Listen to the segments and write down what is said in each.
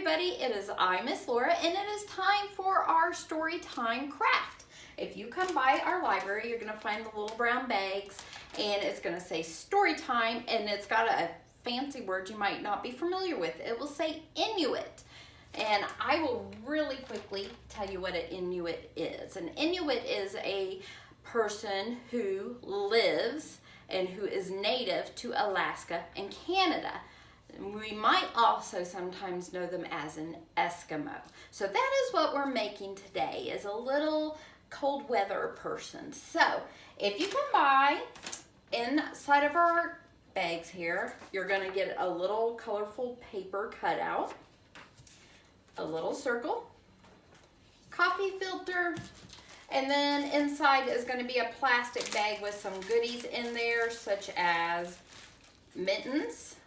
everybody, it is I, Miss Laura, and it is time for our story time craft. If you come by our library, you're going to find the little brown bags, and it's going to say story time, and it's got a fancy word you might not be familiar with. It will say Inuit, and I will really quickly tell you what an Inuit is. An Inuit is a person who lives and who is native to Alaska and Canada. We might also sometimes know them as an Eskimo. So that is what we're making today, is a little cold weather person. So if you come by inside of our bags here, you're going to get a little colorful paper cutout, a little circle, coffee filter, and then inside is going to be a plastic bag with some goodies in there, such as mittens,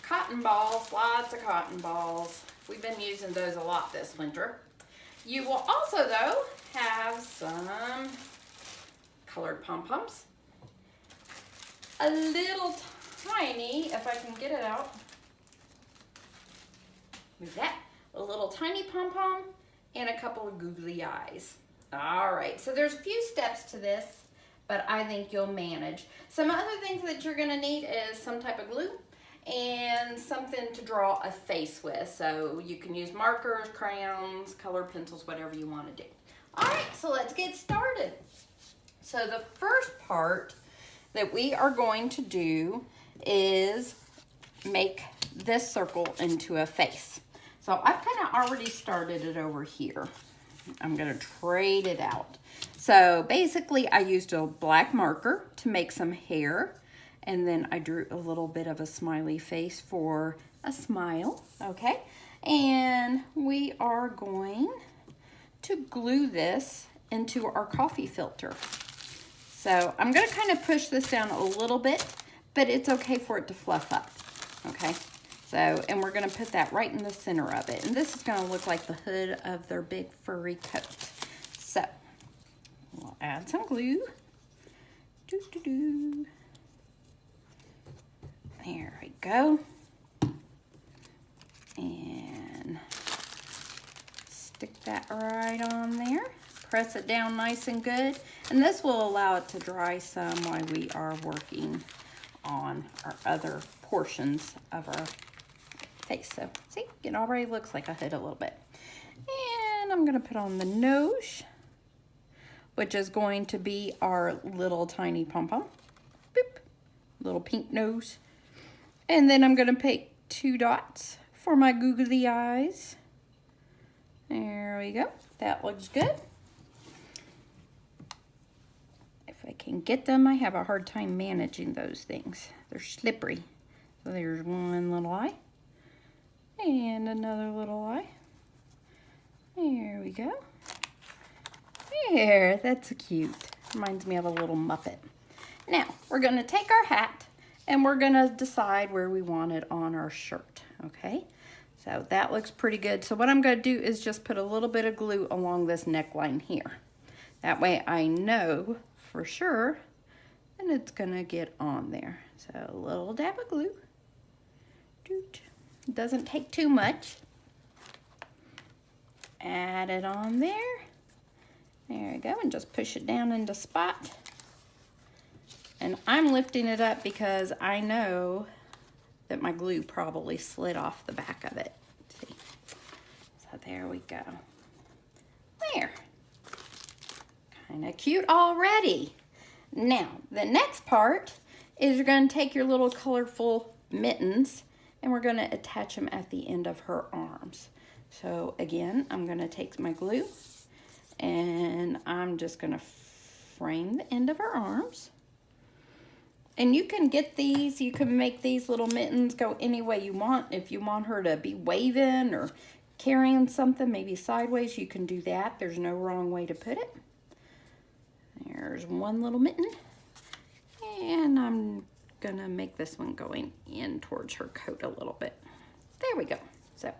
cotton balls, lots of cotton balls. We've been using those a lot this winter. You will also, though, have some colored pom-poms. A little tiny, if I can get it out, move that, a little tiny pom-pom and a couple of googly eyes. All right, so there's a few steps to this, but I think you'll manage. Some other things that you're gonna need is some type of glue and something to draw a face with. So you can use markers, crayons, colored pencils, whatever you want to do. All right, so let's get started. So the first part that we are going to do is make this circle into a face. So I've kind of already started it over here. I'm going to trade it out. So basically I used a black marker to make some hair. And then I drew a little bit of a smiley face for a smile, okay? And we are going to glue this into our coffee filter. So I'm gonna kind of push this down a little bit, but it's okay for it to fluff up, okay? So, and we're gonna put that right in the center of it. And this is gonna look like the hood of their big furry coat. So, we'll add some glue. Doo-doo-doo. There we go. And stick that right on there. Press it down nice and good. And this will allow it to dry some while we are working on our other portions of our face. So see, it already looks like a hood a little bit. And I'm gonna put on the nose, which is going to be our little tiny pom-pom. Boop, little pink nose. And then I'm going to pick 2 dots for my googly eyes. There we go. That looks good. If I can get them, I have a hard time managing those things. They're slippery. So there's one little eye. And another little eye. There we go. There, that's cute. Reminds me of a little Muppet. Now, we're going to take our hat and we're gonna decide where we want it on our shirt, okay? So that looks pretty good. So what I'm gonna do is just put a little bit of glue along this neckline here. That way I know for sure that it's gonna get on there. So a little dab of glue. Doot. Doesn't take too much. Add it on there. There we go, and just push it down into spot. And I'm lifting it up because I know that my glue probably slid off the back of it. See? So there we go. There. Kind of cute already. Now, the next part is you're going to take your little colorful mittens and we're going to attach them at the end of her arms. So again, I'm going to take my glue and I'm just going to frame the end of her arms. And you can get these, you can make these little mittens go any way you want. If you want her to be waving or carrying something, maybe sideways, you can do that. There's no wrong way to put it. There's one little mitten. And I'm gonna make this one going in towards her coat a little bit. There we go. So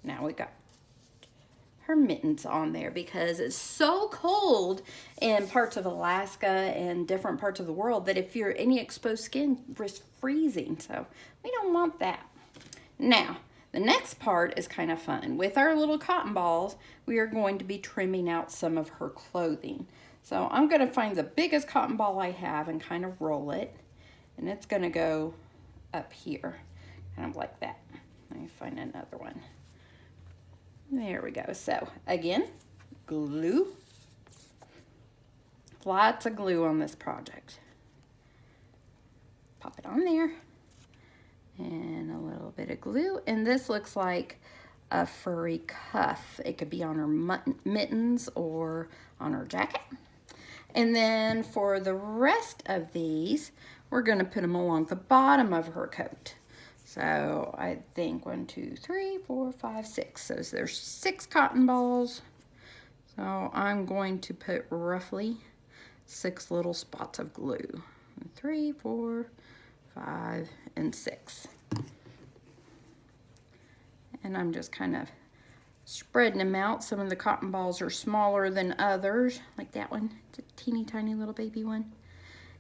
now we got her mittens on there because it's so cold in parts of Alaska and different parts of the world that if you're any exposed skin, risk freezing. So we don't want that. Now, The next part is kind of fun. With our little cotton balls, we are going to be trimming out some of her clothing. So I'm going to find the biggest cotton ball I have and kind of roll it. And it's going to go up here, kind of like that. Let me find another one. There we go. So again, glue. Lots of glue on this project. Pop it on there. And a little bit of glue. And this looks like a furry cuff. It could be on her mittens or on her jacket. And then for the rest of these, we're going to put them along the bottom of her coat. So I think 1, 2, 3, 4, 5, 6. So there's 6 cotton balls. So I'm going to put roughly 6 little spots of glue. 3, 4, 5, and 6. And I'm just kind of spreading them out. Some of the cotton balls are smaller than others, like that one. It's a teeny tiny little baby one.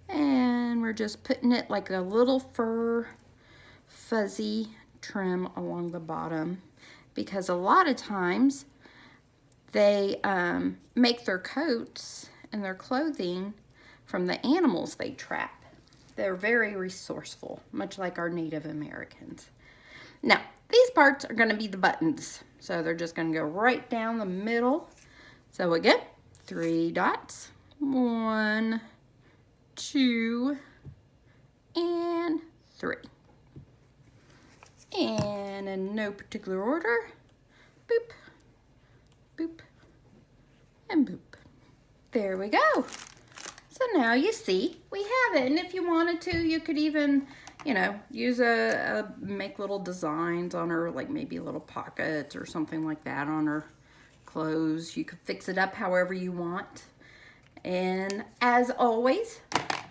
And we're just putting it like a little fur fuzzy trim along the bottom, because a lot of times they make their coats and their clothing from the animals they trap. They're very resourceful, much like our Native Americans. Now, these parts are going to be the buttons. So they're just going to go right down the middle. So again, 3 dots. 1, 2, and 3. And in no particular order, boop, boop, and boop. There we go. So now you see we have it. And if you wanted to, you could even, you know, use make little designs on her, like maybe little pockets or something like that on her clothes. You could fix it up however you want. And as always,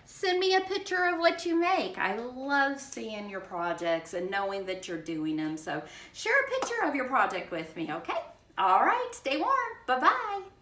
send me a picture of what you make. I love seeing your projects and knowing that you're doing them. So share a picture of your project with me, okay? All right, stay warm. Bye-bye.